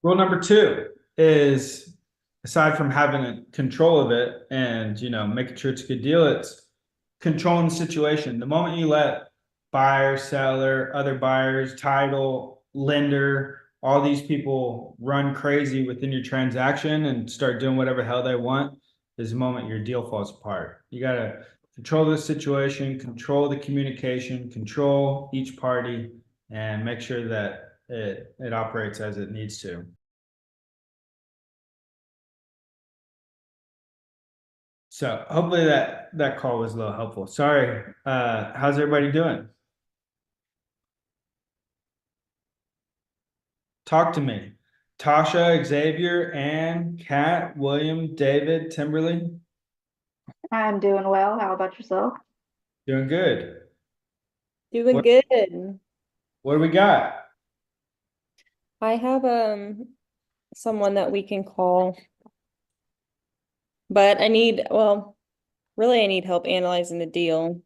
Rule number two is aside from having a control of it and making sure it's a good deal, it's controlling the situation. The moment you let buyer, seller, other buyers, title, lender, all these people run crazy within your transaction and start doing whatever hell they want, is the moment your deal falls apart. You gotta control the situation, control the communication, control each party, and make sure that it operates as it needs to. So hopefully that call was a little helpful. Sorry. How's everybody doing? Talk to me. Tasha, Xavier, Ann, Kat, William, David, Timberly. I'm doing well. How about yourself? Doing good. Doing What good. what do we got? I have someone that we can call, but really I need help analyzing the deal.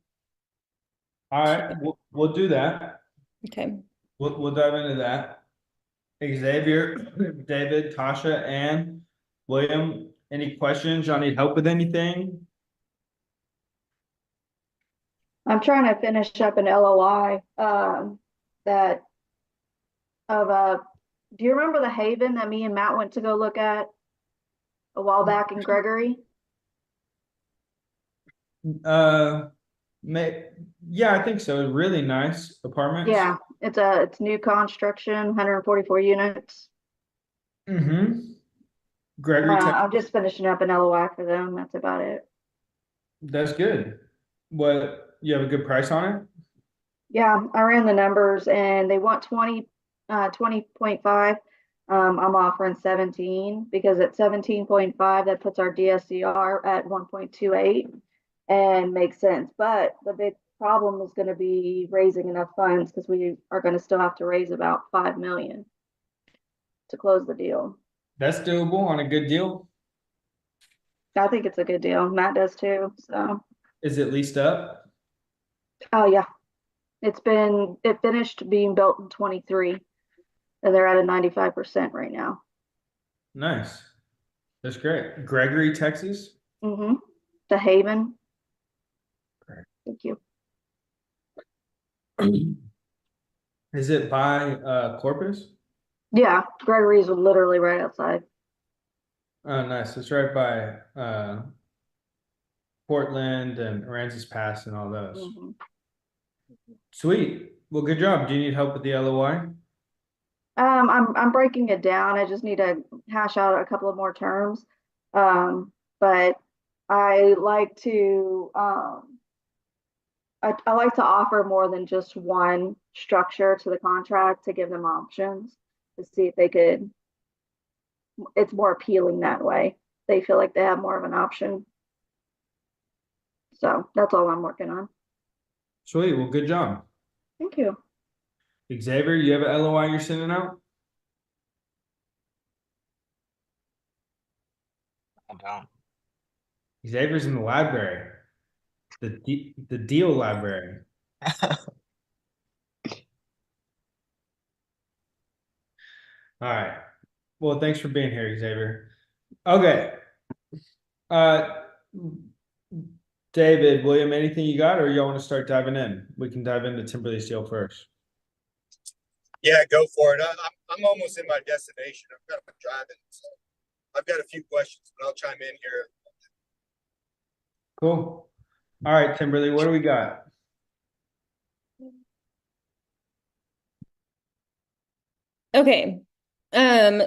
All right, we'll do that. Okay. We'll dive into that. Xavier, David, Tasha, Ann, William, any questions? Y'all need help with anything? I'm trying to finish up an LOI that of do you remember the Haven that me and Matt went to go look at a while back in Gregory? Uh, may, yeah, I think so. Really nice apartments. Yeah, it's new construction, 144 units. Mm-hmm. Gregory, I'm just finishing up an LOI for them. That's about it. that's good. What, you have a good price on it? Yeah, I ran the numbers and they want 20.5. I'm offering 17 because at 17.5, that puts our DSCR at 1.28 and makes sense. But the big problem is going to be raising enough funds because we are going to still have to raise about 5 million to close the deal. That's doable on a good deal. I think it's a good deal. Matt does too. So, Is it leased up? oh yeah, it finished being built in 23 and they're at a 95% right now. Nice. That's great. Gregory, Texas. Mm-hmm. The Haven. Great. Thank you. Is it by Corpus? Yeah, Gregory's literally right outside. Oh, nice. It's right by Portland and Aransas Pass and all those. Hmm. Sweet. Well, good job. Do you need help with the LOI? I'm breaking it down. I just need to hash out a couple of more terms. But I like to I like to offer more than just one structure to the contract to give them options to see if they could. It's more appealing that way. They feel like they have more of an option. So that's all I'm working on. Sweet. Well, good job. Thank you. Xavier, you have an LOI you're sending out? I don't. Xavier's in the library, the deal library. All right. Well, thanks for being here, Xavier. Okay. Uh, David, William, anything you got, or y'all want to start diving in? We can dive into Timberley's deal first. Yeah, go for it. I'm almost in my destination. I'm driving, so I've got a few questions, but I'll chime in here. Cool. All right, Timberly, what do we got? Okay.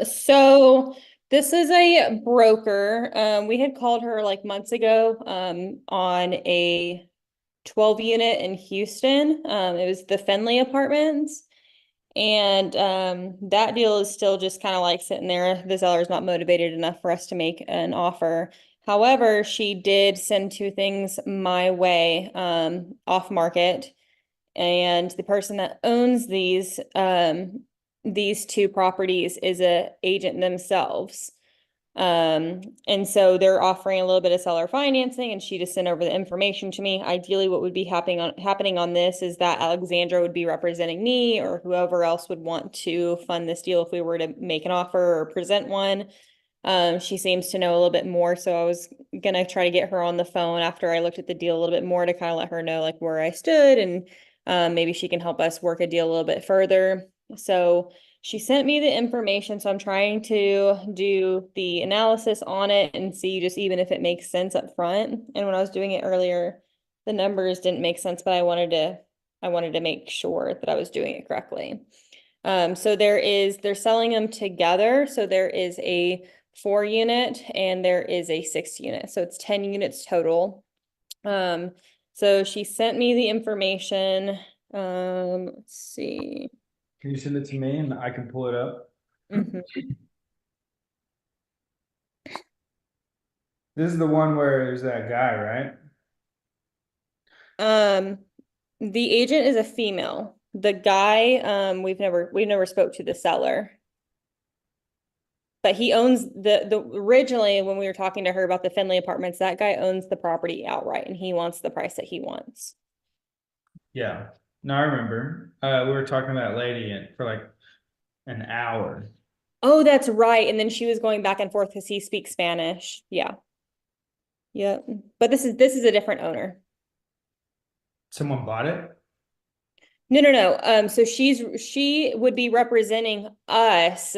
So this is a broker. We had called her like months ago, on a 12 unit in Houston. It was the Fenley Apartments. And that deal is still just kind of like sitting there. The seller is not motivated enough for us to make an offer. However, she did send two things my way, off market. And the person that owns these two properties is a agent themselves. And so they're offering a little bit of seller financing, and she just sent over the information to me. Ideally, what would be happening on this is that Alexandra would be representing me, or whoever else would want to fund this deal if we were to make an offer or present one. She seems to know a little bit more, so I was gonna try to get her on the phone after I looked at the deal a little bit more to kind of let her know like where I stood, and maybe she can help us work a deal a little bit further. So she sent me the information, so I'm trying to do the analysis on it and see just even if it makes sense up front. And when I was doing it earlier, the numbers didn't make sense, but I wanted to make sure that I was doing it correctly. So they're selling them together. So there is a 4-unit and there is a 6-unit. So it's 10 units total. So she sent me the information. Let's see. Can you send it to me and I can pull it up? Mhm. This is the one where there's that guy, right? The agent is a female. The guy, we've never spoke to the seller. But he owns the originally when we were talking to her about the Finley apartments, that guy owns the property outright and he wants the price that he wants. Yeah. No, I remember. We were talking to that lady for like an hour. Oh, that's right. And then she was going back and forth because he speaks Spanish. Yeah. Yep. But this is a different owner. Someone bought it? No. So she would be representing us.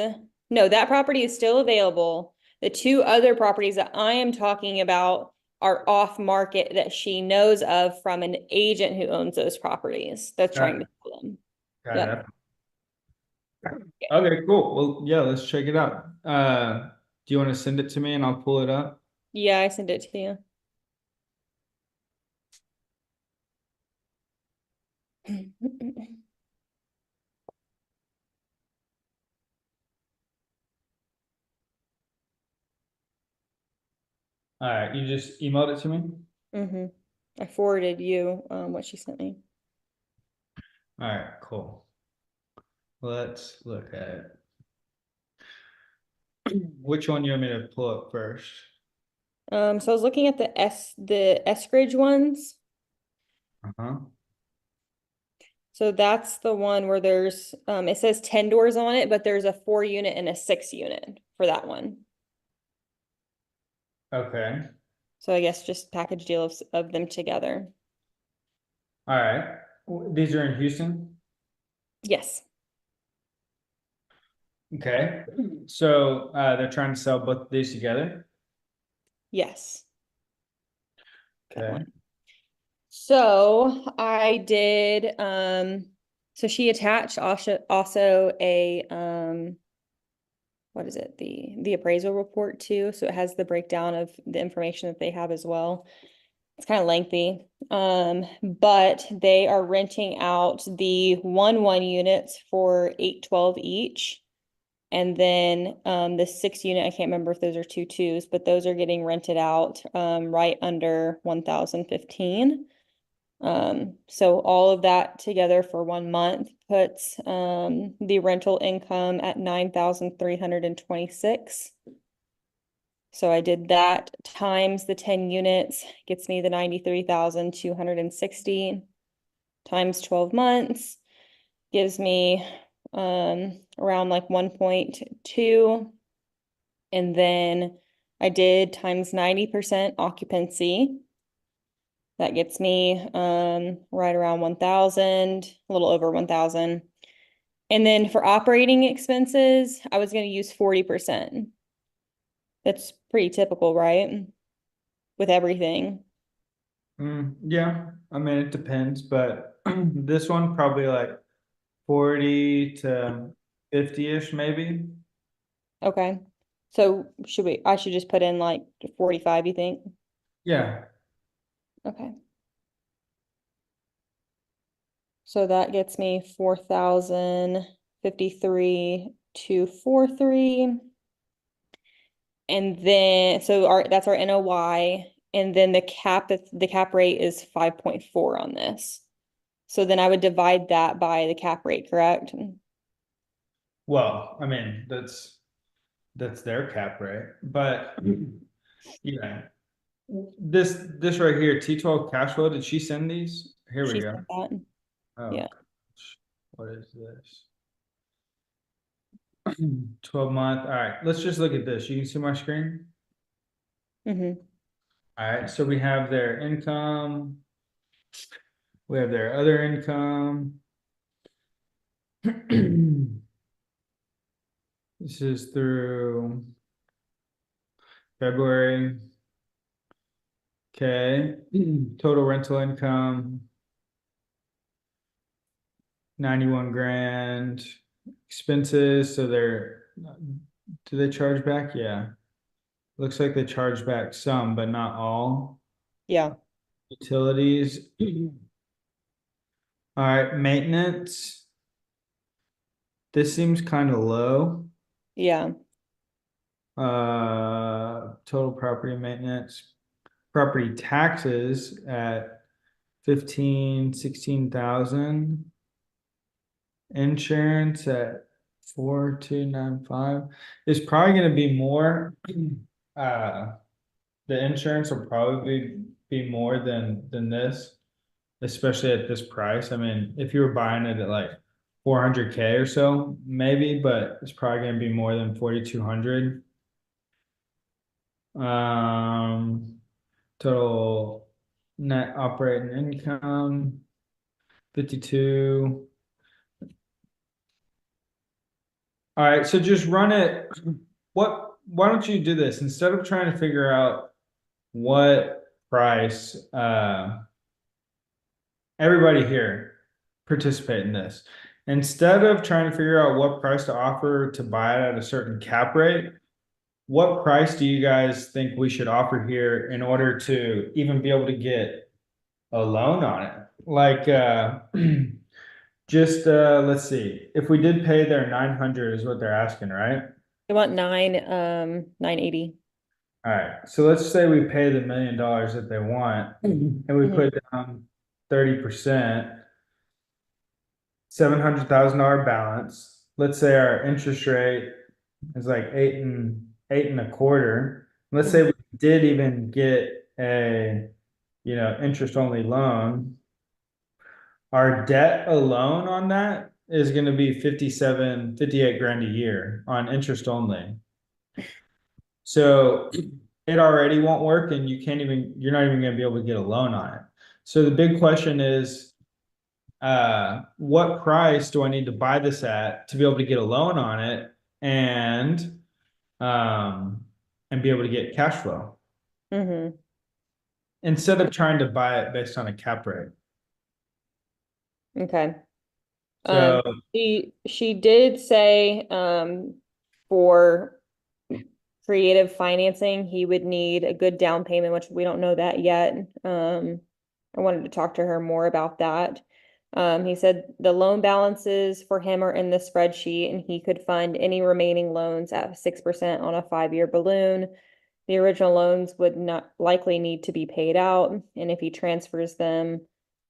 No, that property is still available. The 2 other properties that I am talking about are off market that she knows of from an agent who owns those properties that's trying to sell them. Got Yep. it. Okay, cool. Well, yeah, let's check it out. Do you want to send it to me and I'll pull it up? Yeah, I sent it to you. All right, you just emailed it to me? I forwarded you what she sent me. All right, cool. Let's look at it. Which one you want me to pull up first? So I was looking at the Eskridge ones. Uh-huh. So that's the one where there's it says 10 doors on it, but there's a 4-unit and a 6-unit for that one. Okay. So I guess just package deal of them together. All right. These are in Houston? Yes. Okay. So they're trying to sell both of these together? Yes. That Okay. one. So I did so she attached also a what is it? The appraisal report too. So it has the breakdown of the information that they have as well. It's kind of lengthy. But they are renting out the 1 units for $812 each. And then the 6-unit, I can't remember if those are 2 2s, but those are getting rented out right under 1,015. So all of that together for 1 month puts the rental income at 9,326. So I did that times the 10 units, gets me the 93,260 times 12 months, gives me around like 1.2. And then I did times 90% occupancy. That gets me right around 1,000, a little over 1,000. And then for operating expenses, I was going to use 40%. That's pretty typical, right? With everything. Yeah, I mean, it depends, but this one probably like 40 to 50-ish maybe. Okay. So I should just put in like 45, you think? Yeah. Okay. So that gets me 4,053 to 43. And then that's our NOI. And then the cap rate is 5.4 on this. So then I would divide that by the cap rate, correct? Well, I mean, that's that's their cap rate, but yeah. This right here, T12 cash flow, did she send these? Here we She go. said that. Oh, Yeah. gosh. What is this? 12-month. All right, let's just look at this. You can see my screen. Hmm. All right, so we have their income. We have their other income. This is through February. Okay, total rental income. 91 grand. Expenses, so do they charge back? Yeah. Looks like they charge back some, but not all. Yeah. Utilities. All right, maintenance. This seems kind of low. Yeah. Total property maintenance, property taxes at 16,000. Insurance at 4,295. It's probably gonna be more. Uh, the insurance will probably be more than this, especially at this price. I mean, if you were buying it at like 400K or so, maybe, but it's probably gonna be more than 4,200. Total net operating income 52. All right, so just run it. Why don't you do this instead of trying to figure out what price everybody here participate in this. Instead of trying to figure out what price to offer to buy it at a certain cap rate, what price do you guys think we should offer here in order to even be able to get a loan on it? Like just let's see. If we did pay their 900 is what they're asking, right? They want 980. All right. So let's say we pay the $1 million that they want and we Mhm. put down 30%, $700,000 balance. Let's say our interest rate is like 8.25. Let's say we did even get a, interest only loan. Our debt alone on that is going to be 58 grand a year on interest only. So it already won't work and you're not even going to be able to get a loan on it. So the big question is, what price do I need to buy this at to be able to get a loan on it and um and be able to get cash flow Mm-hmm. instead of trying to buy it based on a cap rate. Okay. So She did say for creative financing, he would need a good down payment, which we don't know that yet. I wanted to talk to her more about that. He said the loan balances for him are in the spreadsheet and he could fund any remaining loans at 6% on a 5-year balloon. The original loans would not likely need to be paid out, and if he transfers them,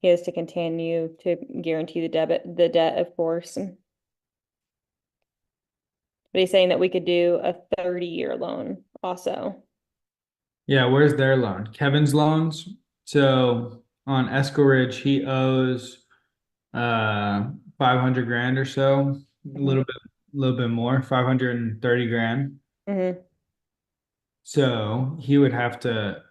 he has to continue to guarantee the debt, of course. But he's saying that we could do a 30-year loan also. yeah, where's their loan? Kevin's loans. So on Esco Ridge, he owes 500 grand or so, a little bit more, 530 grand. Mm-hmm. So you'd have to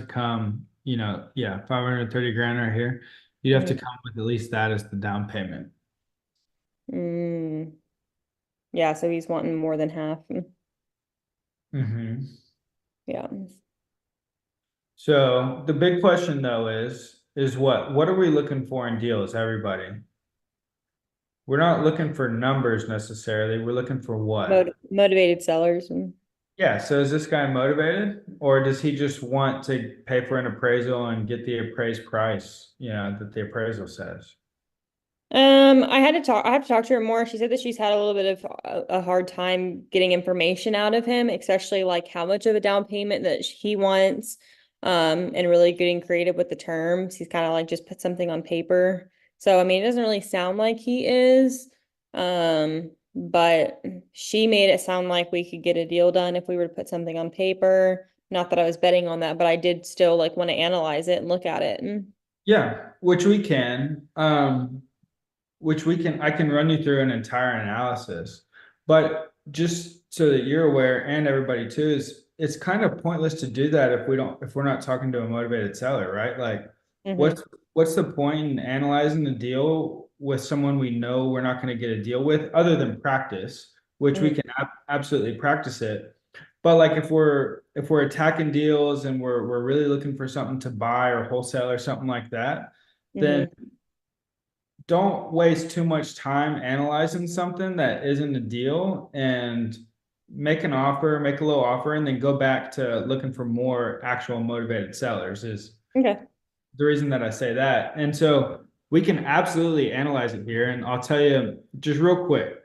come, yeah, 530 grand right here. You'd have to come with at least that as the down payment. Mm. Yeah, so he's wanting more than half. Mm-hmm. Yeah. So the big question though is what are we looking for in deals, everybody? We're not looking for numbers necessarily. We're looking for what? Motivated sellers. Yeah, so is this guy motivated or does he just want to pay for an appraisal and get the appraised price, that the appraisal says? I have to talk to her more. She said that she's had a little bit of a hard time getting information out of him, especially like how much of a down payment that he wants, and really getting creative with the terms. He's kind of like just put something on paper. So, I mean, it doesn't really sound like he is. but she made it sound like we could get a deal done if we were to put something on paper. Not that I was betting on that, but I did still like want to analyze it and look at it. Yeah, I can run you through an entire analysis. But just so that you're aware and everybody too, is it's kind of pointless to do that if we're not talking to a motivated seller, right? Like Mhm. what's the point in analyzing the deal with someone we know we're not going to get a deal with other than practice, which we Mhm. can absolutely practice it. But like if we're attacking deals and we're really looking for something to buy or wholesale or something like that, then Mhm. don't waste too much time analyzing something that isn't a deal and make an offer, make a little offer, and then go back to looking for more actual motivated sellers is Okay. the reason that I say that. And so we can absolutely analyze it here. And I'll tell you just real quick,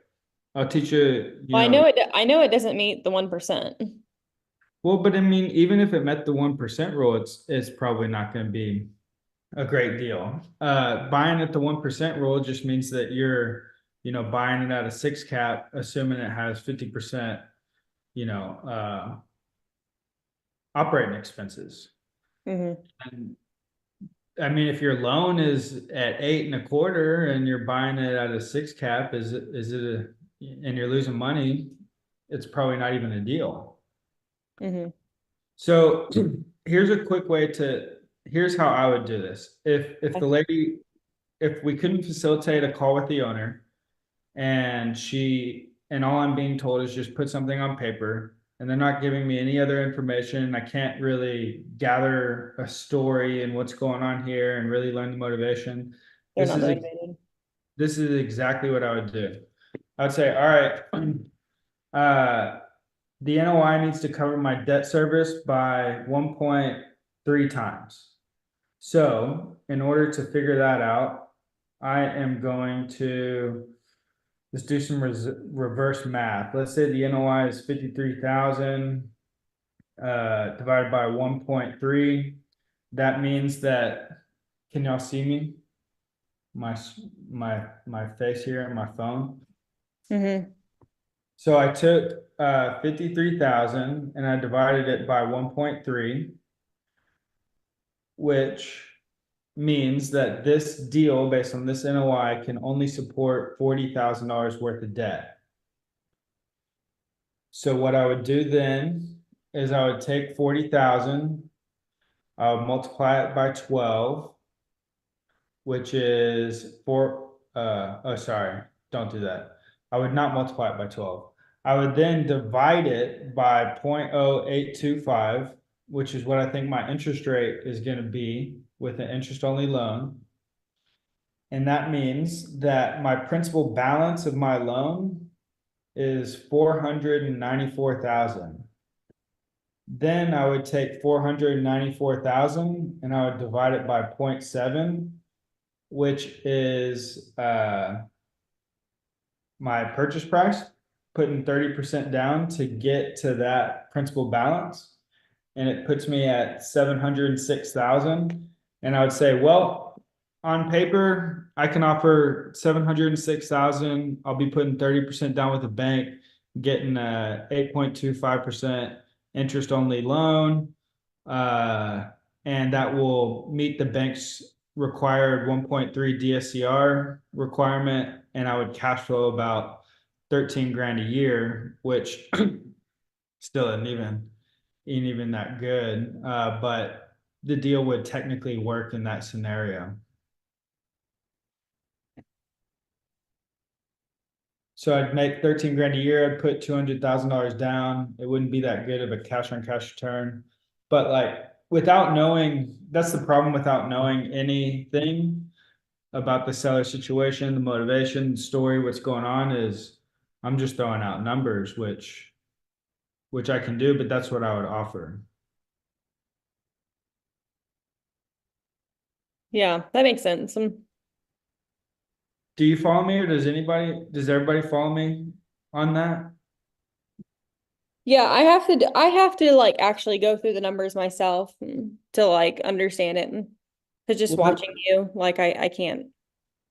I'll teach you, Well, I know it doesn't meet the 1%. well, but I mean, even if it met the 1% rule, it's probably not going to be a great deal. Buying at the 1% rule just means that you're buying it at a six cap, assuming it has 50%, you know, operating expenses. Mhm. And I mean, if your loan is at 8.25 and you're buying it at a six cap, and you're losing money, it's probably not even a deal. Mhm. So here's a quick way here's how I would do this. If we couldn't facilitate a call with the owner and all I'm being told is just put something on paper and they're not giving me any other information, I can't really gather a story and what's going on here and really learn the motivation. They're This not is motivated. this is exactly what I would do. I'd say, all right, the NOI needs to cover my debt service by 1.3 times. So in order to figure that out, I am going to let's do some reverse math. Let's say the NOI is 53,000 divided by 1.3. That means that, can y'all see me? My face here on my phone. Mhm. So I took 53,000 and I divided it by 1.3, which means that this deal based on this NOI can only support $40,000 worth of debt. So what I would do then is I would take 40,000, I would multiply it by 12, which is sorry, don't do that. I would not multiply it by 12. I would then divide it by 0.0825, which is what I think my interest rate is going to be with an interest only loan. And that means that my principal balance of my loan is 494,000. Then I would take 494,000 and I would divide it by 0.7, which is my purchase price, putting 30% down to get to that principal balance. And it puts me at 706,000. And I would say, well, on paper, I can offer 706,000. I'll be putting 30% down with the bank, getting a 8.25% interest only loan. And that will meet the bank's required 1.3 DSCR requirement. And I would cash flow about 13 grand a year, which still ain't even that good. But the deal would technically work in that scenario. So I'd make 13 grand a year. I'd put $200,000 down. It wouldn't be that good of a cash on cash return. But like without knowing, that's the problem without knowing anything about the seller situation, the motivation, the story, what's going on is I'm just throwing out numbers, which I can do, but that's what I would offer. Yeah, that makes sense. Do you follow me or does everybody follow me on that? Yeah, I have to like actually go through the numbers myself to like understand it. Cause just Well, let, watching you, like I can't do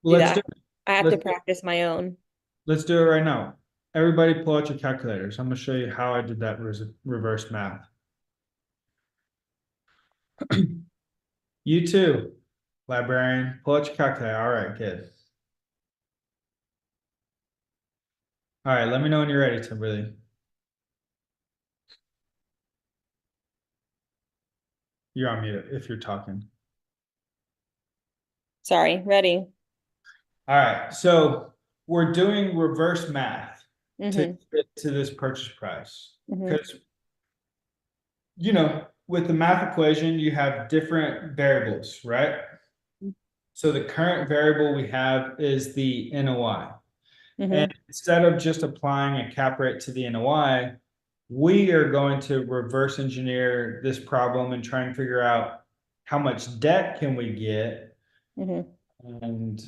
let's do that. I have to let's practice my own. let's do it right now. everybody pull out your calculators. I'm gonna show you how I did that reverse math. You too, librarian, pull out your calculator. All right, good. All right, let me know when you're ready, Timberly. You're on mute if you're talking. Sorry, ready. All right, so we're doing reverse math to Mm-hmm. get to this purchase price. Mm-hmm. Because, with the math equation, you have different variables, right? So the current variable we have is the NOI. And Mm-hmm. instead of just applying a cap rate to the NOI, we are going to reverse engineer this problem and try and figure out how much debt can we get Mm-hmm. and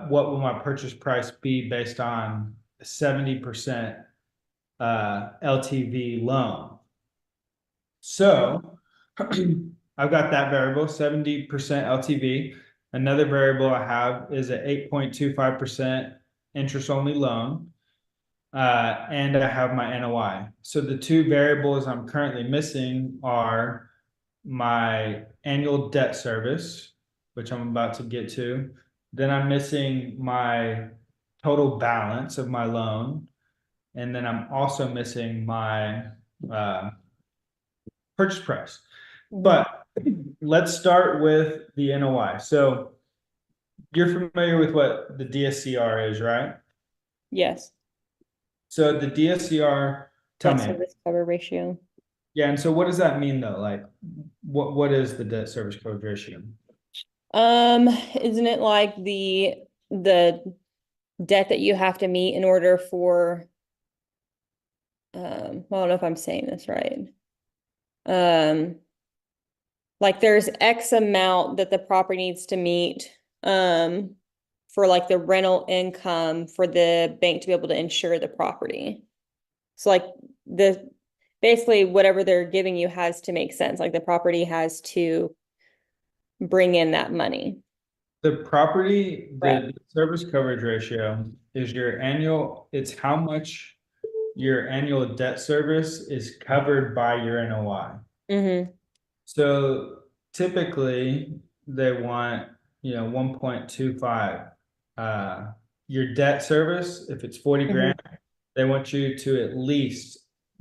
what will my purchase price be based on 70% LTV loan. So I've got that variable, 70% LTV. Another variable I have is an 8.25% interest only loan. And I have my NOI. So the two variables I'm currently missing are my annual debt service, which I'm about to get to. Then I'm missing my total balance of my loan. And then I'm also missing my purchase price. But let's start with the NOI. So you're familiar with what the DSCR is, right? Yes. So the DSCR, tell Debt me. service cover ratio. Yeah, and so what does that mean though? Like, what is the debt service coverage ratio? Isn't it like the debt that you have to meet in order for I don't know if I'm saying this right. Um, like there's X amount that the property needs to meet for like the rental income for the bank to be able to insure the property. So like the basically whatever they're giving you has to make sense. Like the property has to bring in that money. The property, Correct. the service coverage ratio is your annual, it's how much your annual debt service is covered by your NOI. Mm-hmm. So typically they want, 1.25. Your debt service, if it's 40 grand, they want you to at least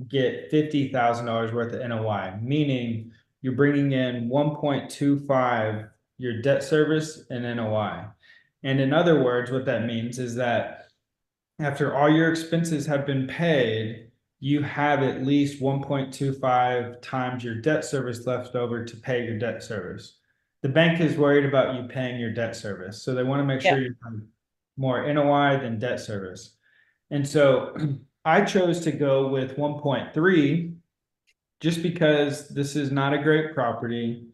get $50,000 worth of NOI, meaning you're bringing in 1.25 your debt service and NOI. And in other words, what that means is that after all your expenses have been paid, you have at least 1.25 times your debt service left over to pay your debt service. The bank is worried about you paying your debt service, so they want to make sure you have more NOI than debt service. And so I chose to go with 1.3 just because this is not a great property.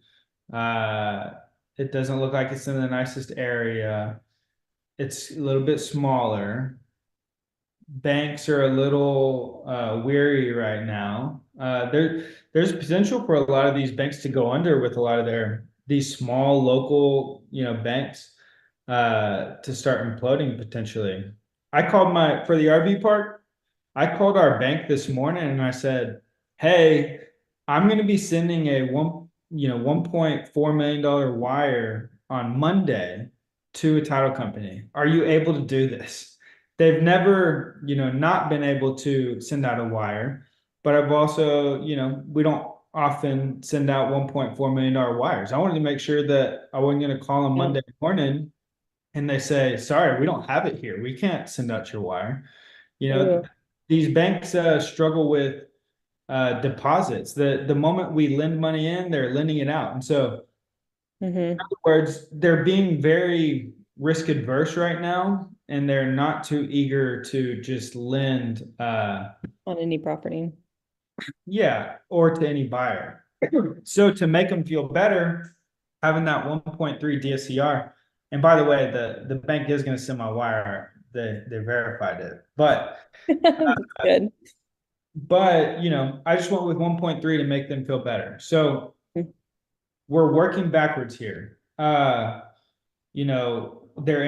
It doesn't look like it's in the nicest area. It's a little bit smaller. Banks are a little weary right now. There's potential for a lot of these banks to go under with a lot of these small local, banks to start imploding potentially. I called for the RV park. I called our bank this morning and I said, "Hey, I'm going to be sending a $1.4 million wire on Monday to a title company. Are you able to do this?" They've never, not been able to send out a wire, but I've also, we don't often send out $1.4 million wires. I wanted to make sure that I wasn't going to call them Monday morning and they say, "Sorry, we don't have it here. We can't send out your wire." These banks struggle with deposits. The moment we lend money in, they're lending it out. And so, in other words, they're being very risk adverse right now, and they're not too eager to just lend On any property. or to any buyer. So to make them feel better, having that 1.3 DSCR, and by the way, the bank is going to send my wire. They verified it, but Good. I just went with 1.3 to make them feel better. So we're working backwards here. Their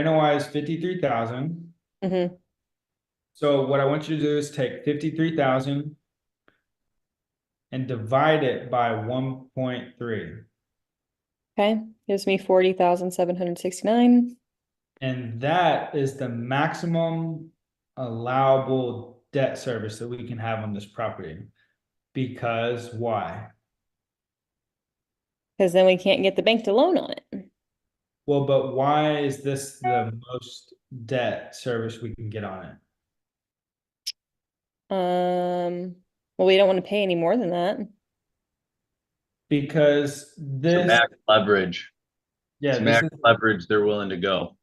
NOI is 53,000. Mm-hmm. So what I want you to do is take 53,000 and divide it by 1.3. Okay, gives me 40,769. And that is the maximum allowable debt service that we can have on this property. Because why? Because then we can't get the bank to loan on it. Well, but why is this the most debt service we can get on it? Well, we don't want to pay any more than that. Because It's the this, max leverage. yeah, It's this max is leverage they're willing to go.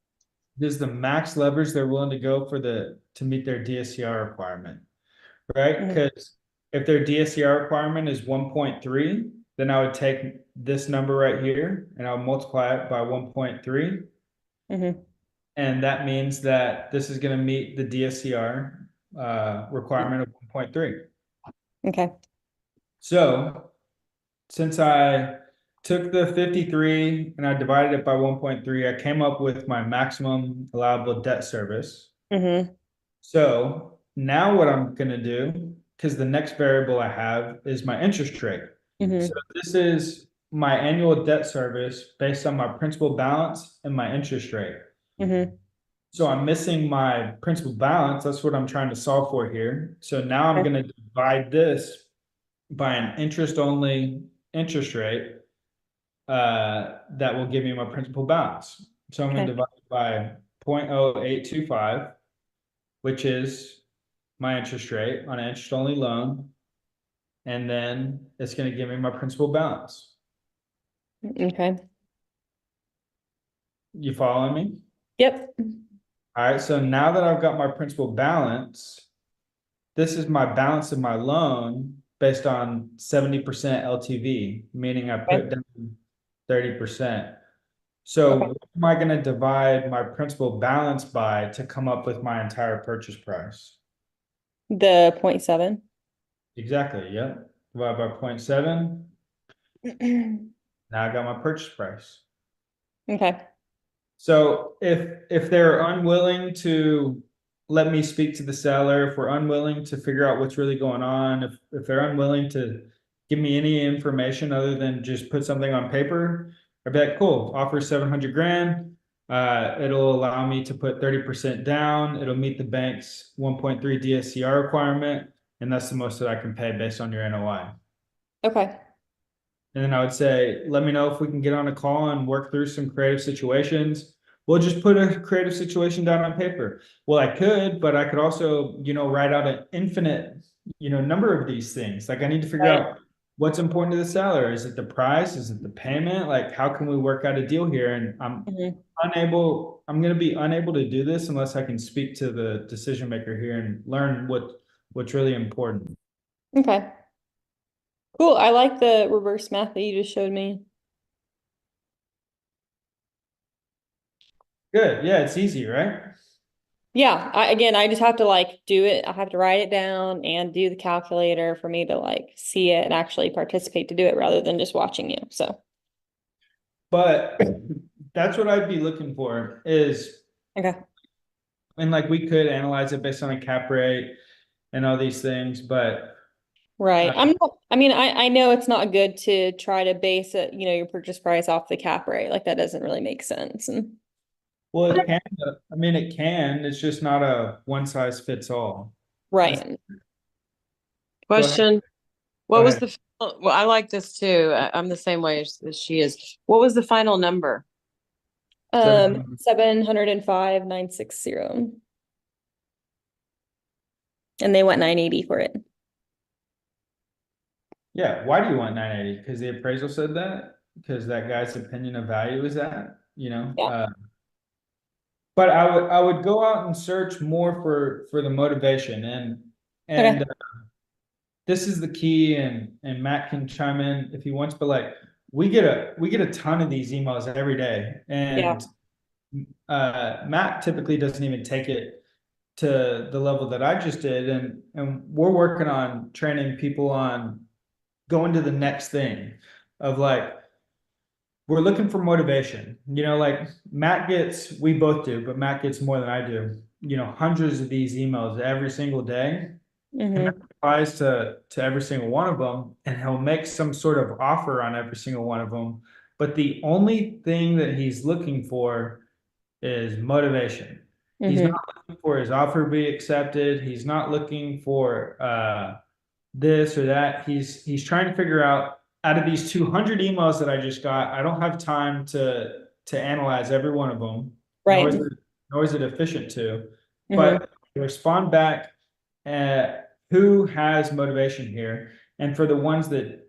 the max leverage they're willing to go for to meet their DSCR requirement, right? Mhm. Because if their DSCR requirement is 1.3, then I would take this number right here and I'll multiply it by 1.3. Mhm. And that means that this is gonna meet the DSCR requirement of 1.3. Okay. So since I took the 53 and I divided it by 1.3, I came up with my maximum allowable debt service. Mm-hmm. So now what I'm gonna do, because the next variable I have is my interest rate. Mm-hmm. So this is my annual debt service based on my principal balance and my interest rate. Mm-hmm. So I'm missing my principal balance. That's what I'm trying to solve for here. So now I'm Okay. gonna divide this by an interest-only interest rate that will give me my principal balance. So I'm gonna Okay. divide it by 0.0825, which is my interest rate on an interest-only loan. And then it's gonna give me my principal balance. Okay. You following me? Yep. All right, so now that I've got my principal balance, this is my balance of my loan based on 70% LTV, meaning I put Okay. down 30%. So Okay. what am I gonna divide my principal balance by to come up with my entire purchase price? The 0.7. Exactly, yep. Divide by 0.7. Now I got my purchase price. Okay. So if they're unwilling to let me speak to the seller, if we're unwilling to figure out what's really going on, if they're unwilling to give me any information other than just put something on paper, I'd be like, cool, offer 700 grand. It'll allow me to put 30% down. It'll meet the bank's 1.3 DSCR requirement, and that's the most that I can pay based on your NOI. Okay. And then I would say, let me know if we can get on a call and work through some creative situations. We'll just put a creative situation down on paper. Well, I could, but I could also, write out an infinite, number of these things. Like I need to figure Right. out what's important to the seller. Is it the price? Is it the payment? Like, how can we work out a deal here? And I'm going to be unable to do this unless I can speak to the decision maker here and learn what's really important. Okay. Cool. I like the reverse math that you just showed me. Good. Yeah, it's easy, right? Yeah. I just have to like do it. I have to write it down and do the calculator for me to like see it and actually participate to do it rather than just watching you. So, But that's what I'd be looking for is, okay. and like we could analyze it based on a cap rate and all these things, but Right. uh, I know it's not good to try to base it, your purchase price off the cap rate. Like that doesn't really make sense. And well, it can, it can, it's just not a one size fits all. right. Go ahead. Question, Go what was ahead. the, well, I like this too. I'm the same way as she is. What was the final number? 705,960. And they went 980 for it. Yeah, why do you want 980? Because the appraisal said that? Because that guy's opinion of value is that, Yeah. But I would go out and search more for the motivation and Okay. this is the key and Matt can chime in if he wants, but like we get a ton of these emails every day and Matt typically doesn't even take it to the level that I just did and we're working on training people on going to the next thing of like we're looking for motivation. Like we both do, but Matt gets more than I do. hundreds of these emails every single day. And that Mhm. applies to every single one of them, and he'll make some sort of offer on every single one of them. But the only thing that he's looking for is motivation. He's not Mhm. looking for his offer to be accepted. He's not looking for this or that. He's trying to figure out of these 200 emails that I just got, I don't have time to analyze every one of them, nor Right. is it efficient to. Mhm. But respond back who has motivation here. And for the ones that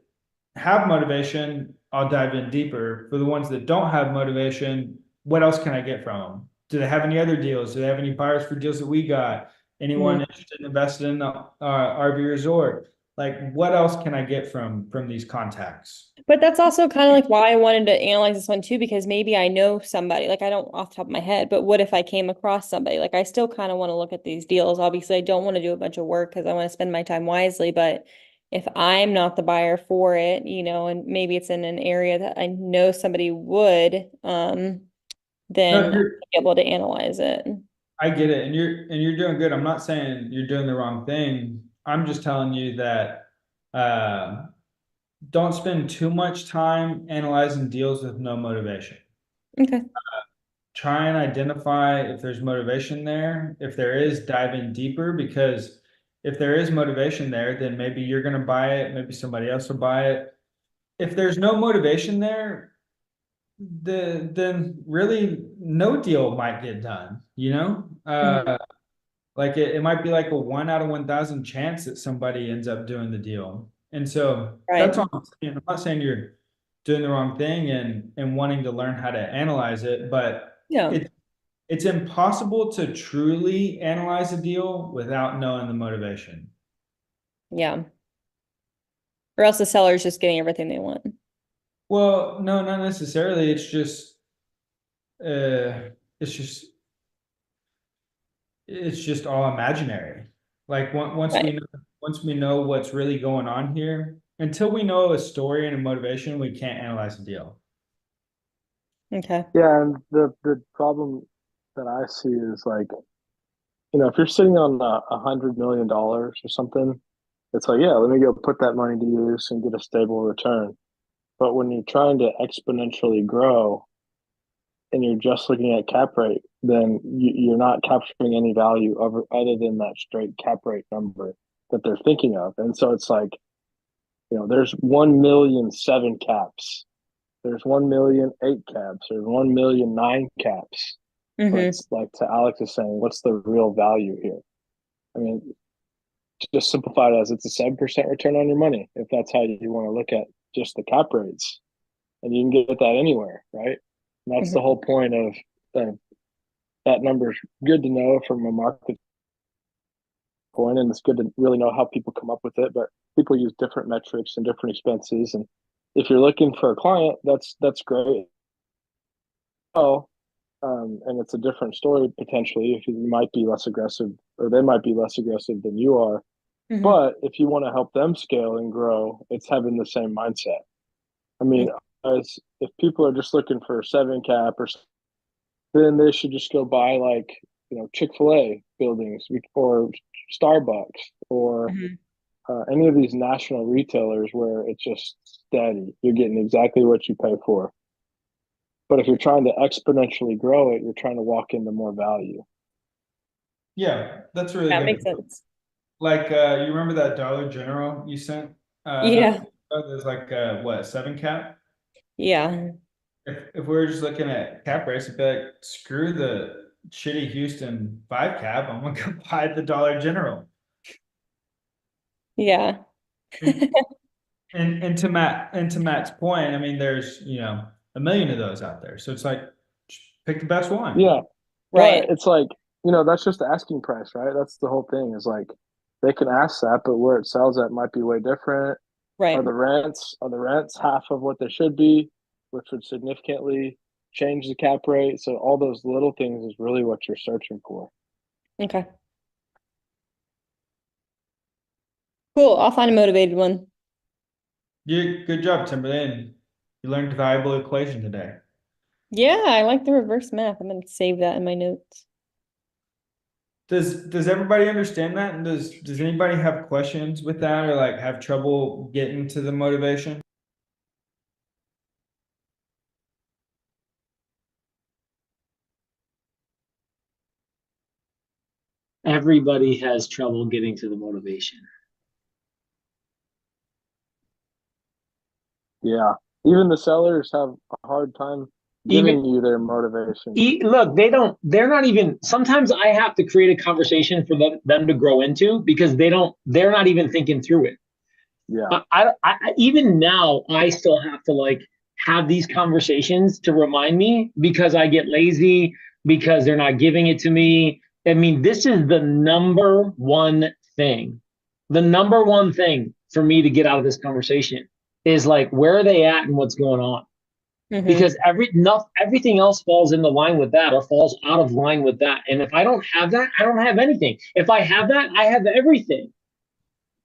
have motivation, I'll dive in deeper. For the ones that don't have motivation, what else can I get from them? Do they have any other deals? Do they have any buyers for deals that we got? Anyone Mhm. interested in investing in the RV resort? Like, what else can I get from these contacts? But that's also kind of like why I wanted to analyze this one too, because maybe I know somebody, like I don't off the top of my head, but what if I came across somebody? Like I still kind of want to look at these deals. Obviously, I don't want to do a bunch of work because I want to spend my time wisely, but if I'm not the buyer for it, and maybe it's in an area that I know somebody would, No, then I'll be able to analyze it. I get it, and you're doing good. I'm not saying you're doing the wrong thing. I'm just telling you that uh, don't spend too much time analyzing deals with no motivation. Okay. Try and identify if there's motivation there. If there is, dive in deeper, because if there is motivation there, then maybe you're going to buy it, maybe somebody else will buy it. If there's no motivation there, then really no deal might get done, Mhm. like it might be like a 1 out of 1,000 chance that somebody ends up doing the deal. And so Right. that's all I'm saying. I'm not saying you're doing the wrong thing and wanting to learn how to analyze it, but Yeah. it it's impossible to truly analyze a deal without knowing the motivation. Yeah. Or else the seller's just getting everything they want. Well, no, not necessarily. Uh it's just it's just all imaginary. Like Right. once we know what's really going on here, until we know a story and a motivation, we can't analyze a deal. Okay. Yeah, and the problem that I see is like, if you're sitting on $100 million or something, it's like, yeah, let me go put that money to use and get a stable return. But when you're trying to exponentially grow and you're just looking at cap rate, then you're not capturing any value other than that straight cap rate number that they're thinking of. And so it's like, there's 1,000,000 7 caps, there's 1,000,000 8 caps, there's 1,000,000 9 caps. But Mm-hmm. like to Alex is saying, what's the real value here? I mean, just simplify it as it's a 7% return on your money, if that's how you want to look at just the cap rates. And you can get that anywhere, right? And that's the Mm-hmm. whole point of that number is good to know from a market point, and it's good to really know how people come up with it. But people use different metrics and different expenses, and if you're looking for a client, that's great. Oh, and it's a different story potentially if you might be less aggressive or they might be less aggressive than you are. Mm-hmm. But if you want to help them scale and grow, it's having the same mindset. I mean, as if people are just looking for a 7 cap or then they should just go buy like, Chick-fil-A buildings or Starbucks or Mm-hmm. any of these national retailers where it's just steady. You're getting exactly what you pay for. But if you're trying to exponentially grow it, you're trying to walk into more value. Yeah, that's really That good. makes sense. Like you remember that Dollar General you sent? Not Yeah. there's like what, 7 cap? Yeah. If we were just looking at cap rates, I'd be like, screw the shitty Houston 5 cap. I'm gonna go buy the Dollar General. Yeah. And and to Matt's point, I mean, there's a million of those out there. So it's like pick the best one. Yeah. Well, Right. it's like, that's just the asking price, right? That's the whole thing is like they can ask that, but where it sells at might be way different. Right. Are the rents half of what they should be, which would significantly change the cap rate? So all those little things is really what you're searching for. Okay. Cool. I'll find a motivated one. Good job, Timberland. You learned a valuable equation today. Yeah, I like the reverse math. I'm gonna save that in my notes. Does everybody understand that? And does anybody have questions with that or like have trouble getting to the motivation? Everybody has trouble getting to the motivation. Yeah. Even the sellers have a hard time giving you their motivation. Look, they're not even, sometimes I have to create a conversation for them to grow into because they're not even thinking through it. Yeah. Even now, I still have to like have these conversations to remind me because I get lazy, because they're not giving it to me. I mean, this is the number one thing. The number one thing for me to get out of this conversation is like, where are they at and what's going on? Because everything else falls into line with that or falls out of line with that. And if I don't have that, I don't have anything. If I have that, I have everything.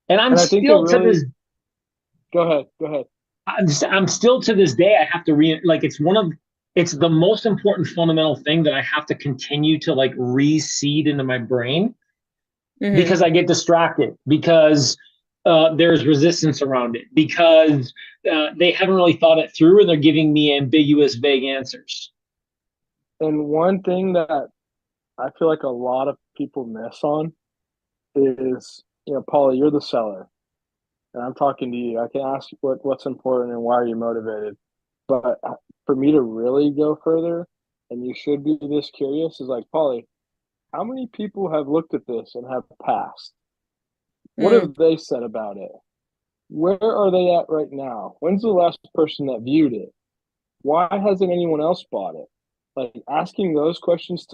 And I'm I think still to this. Go ahead. I'm still to this day. I have to it's the most important fundamental thing that I have to continue to like reseed into my brain because I get distracted because there's resistance around it because they haven't really thought it through and they're giving me ambiguous, vague answers. And one thing that I feel like a lot of people miss on is, Paula, you're the seller, and I'm talking to you. I can ask what's important and why are you motivated, but for me to really go further, and you should be this curious, is like, Polly, how many people have looked at this and have passed? What have they said about it? Where are they at right now? When's the last person that viewed it? Why hasn't anyone else bought it? Like asking those questions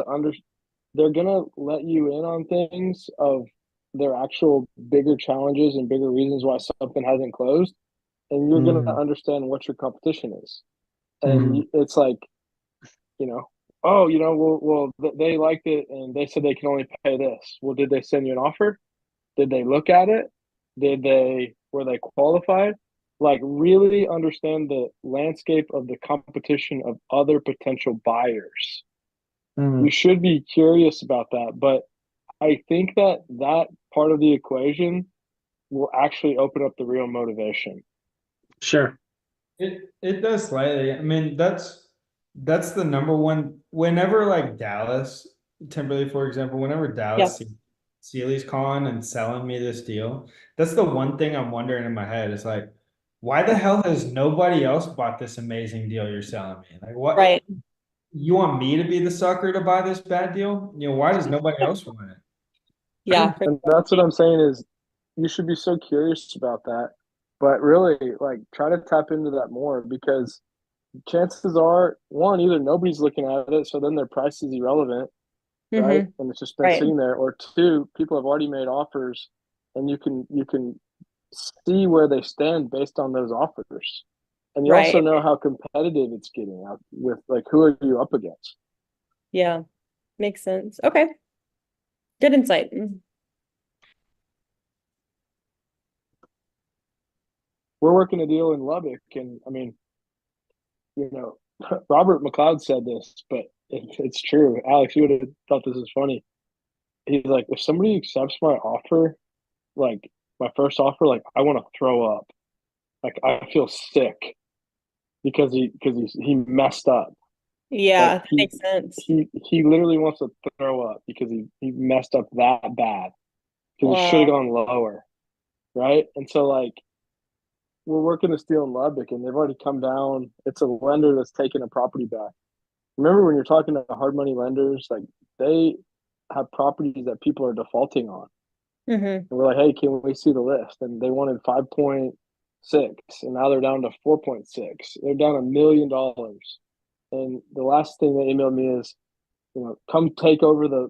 they're gonna let you in on things of their actual bigger challenges and bigger reasons why something hasn't closed, and you're gonna understand what your competition is. And it's like, oh, they liked it and they said they can only pay this. Well, did they send you an offer? Did they look at it? Were they qualified? Like really understand the landscape of the competition of other potential buyers. You should be curious about that, but I think that part of the equation will actually open up the real motivation. Sure. It does slightly. I mean, that's the number one. Whenever like Dallas, Timberlake, for example, whenever Dallas Sealy's calling and selling me this deal, that's the one thing I'm wondering in my head. Is like, why the hell has nobody else bought this amazing deal you're selling me? Like, what? Right. You want me to be the sucker to buy this bad deal? Why does nobody else want it? Yeah. And that's what I'm saying is you should be so curious about that. But really, like, try to tap into that more because chances are, one, either nobody's looking at it, so then their price is irrelevant, right? And it's just been Right. sitting there. Or two, people have already made offers, and you can see where they stand based on those offers, and you also Right. know how competitive it's getting out with like who are you up against. Yeah. Makes sense. Okay. Good insight. We're working a deal in Lubbock, and I mean, Robert McLeod said this, but it's true. Alex, you would have thought this was funny. He's like, if somebody accepts my offer, like my first offer, like I want to throw up. Like I feel sick because he messed up. Yeah, Like that makes sense. he literally wants to throw up because he messed up that bad. Because he should have Wow. gone lower. Right. And so like we're working this deal in Lubbock and they've already come down. It's a lender that's taking a property back. Remember when you're talking to hard money lenders, like they have properties that people are defaulting on. And we're like, hey, can we see the list? And they wanted 5.6 and now they're down to 4.6. They're down $1 million. And the last thing they emailed me is, come take over the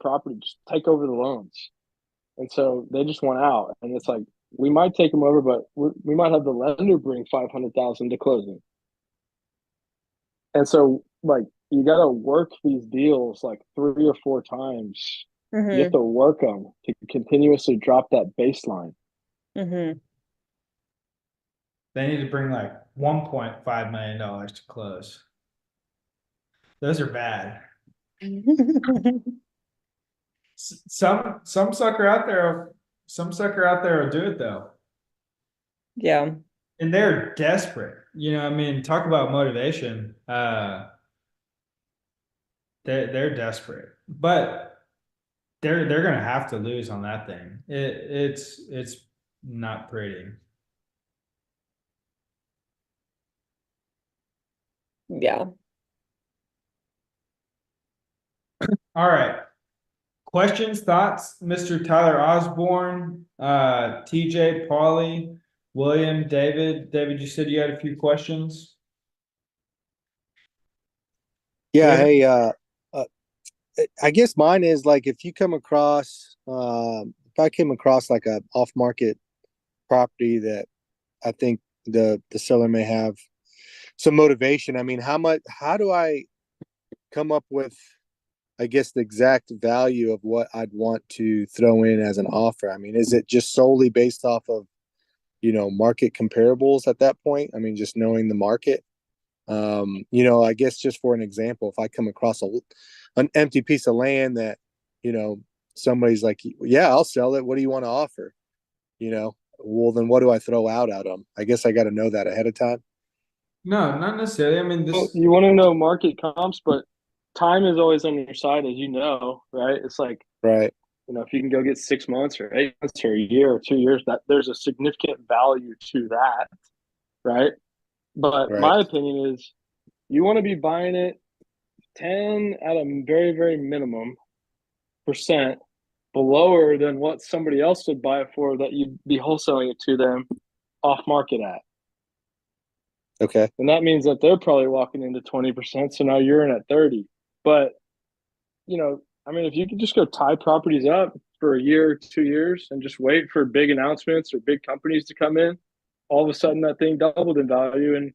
property, just take over the loans. And so they just want out. And it's like, we might take them over, but we might have the lender bring 500,000 to closing. And so like, you got to work these deals like 3 or 4 times. You have to work them to continuously drop that baseline. They need to bring like $1.5 million to close. Those are bad. Some sucker out there, some sucker out there will do it though. Yeah. And they're desperate. I mean, talk about motivation. They're desperate, but they're gonna have to lose on that thing. It's not pretty. Yeah. All right. Questions, thoughts, Mr. Tyler Osborne, TJ, Paulie, William, David. David, you said you had a few questions. Yeah, David? hey, I guess mine is like if you come across, if I came across like a off market property that I think the seller may have some motivation. I mean, how do I come up with, I guess, the exact value of what I'd want to throw in as an offer? I mean, is it just solely based off of, market comparables at that point? I mean, just knowing the market. I guess just for an example, if I come across an empty piece of land that, somebody's like, yeah, I'll sell it. What do you want to offer? Well, then what do I throw out at them? I guess I got to know that ahead of time. No, not necessarily. I mean, Well, this. you want to know market comps, but time is always on your side, as you know, right? It's like, Right. if you can go get 6 months or 8 months or a year or 2 years, that there's a significant value to that, right? But Right. my opinion is you want to be buying it 10 at a very, very minimum percent below than what somebody else would buy it for that you'd be wholesaling it to them off market at. Okay. And that means that they're probably walking into 20%. So now you're in at 30. But, I mean, if you could just go tie properties up for a year, 2 years, and just wait for big announcements or big companies to come in, all of a sudden that thing doubled in value. And,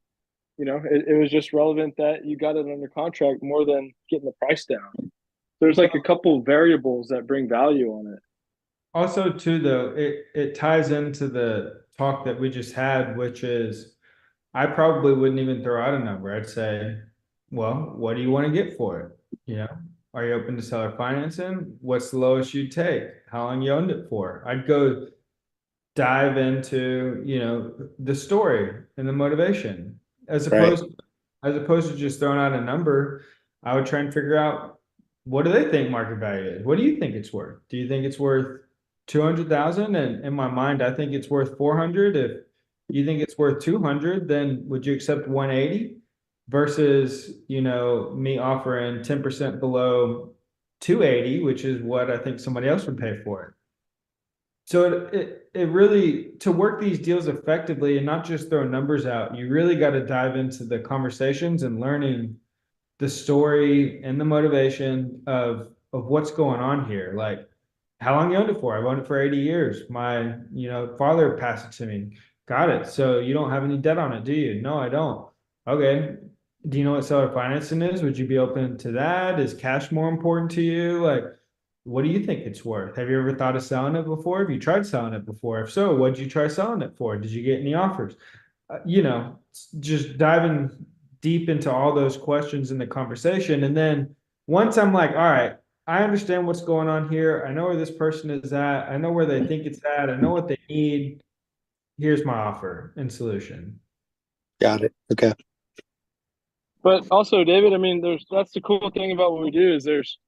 it was just relevant that you got it under contract more than getting the price down. There's like a couple variables that bring value on it. Also, too, though, it ties into the talk that we just had, which is I probably wouldn't even throw out a number. I'd say, well, what do you want to get for it? Are you open to seller financing? What's the lowest you'd take? How long you owned it for? I'd go dive into, the story and the motivation as Right. opposed to just throwing out a number. I would try and figure out what do they think market value is? What do you think it's worth? Do you think it's worth 200,000? And in my mind, I think it's worth 400. If you think it's worth 200, then would you accept 180 versus, me offering 10% below 280, which is what I think somebody else would pay for it. So it really, to work these deals effectively and not just throw numbers out, you really got to dive into the conversations and learning the story and the motivation of what's going on here. Like, how long you owned it for? I've owned it for 80 years. My, father passed it to me. Got it. So you don't have any debt on it, do you? No, I don't. Okay. Do you know what seller financing is? Would you be open to that? Is cash more important to you? Like, what do you think it's worth? Have you ever thought of selling it before? Have you tried selling it before? If so, what did you try selling it for? Did you get any offers? Just diving deep into all those questions in the conversation. And then once I'm like, all right, I understand what's going on here. I know where this person is at. I know where they think it's at. I know what they need. Here's my offer and solution. Got it. Okay. But also, David, I mean, that's the cool thing about what we do is there's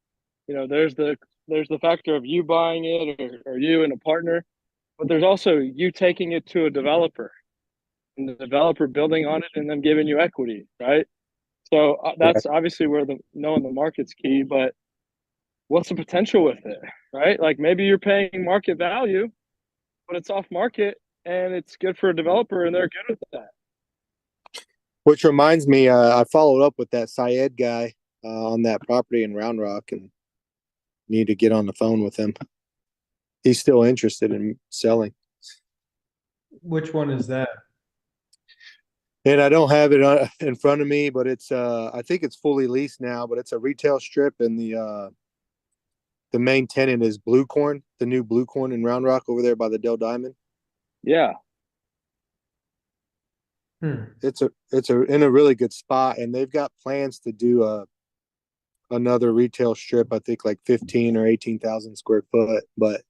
the factor of you buying it or you and a partner, but there's also you taking it to a developer and the developer building on it and then giving you equity, right? So Right. that's obviously where knowing the market's key, but what's the potential with it, right? Like maybe you're paying market value, but it's off market and it's good for a developer and they're good with that. Which reminds me, I followed up with that Syed guy on that property in Round Rock and need to get on the phone with him. He's still interested in selling. Which one is that? And I don't have it in front of me, but it's I think it's fully leased now, but it's a retail strip and the main tenant is Blue Corn, the new Blue Corn in Round Rock over there by the Dell Diamond. Yeah. It's in a really good spot and they've got plans to do another retail strip, I think like 15 or 18,000 square foot, but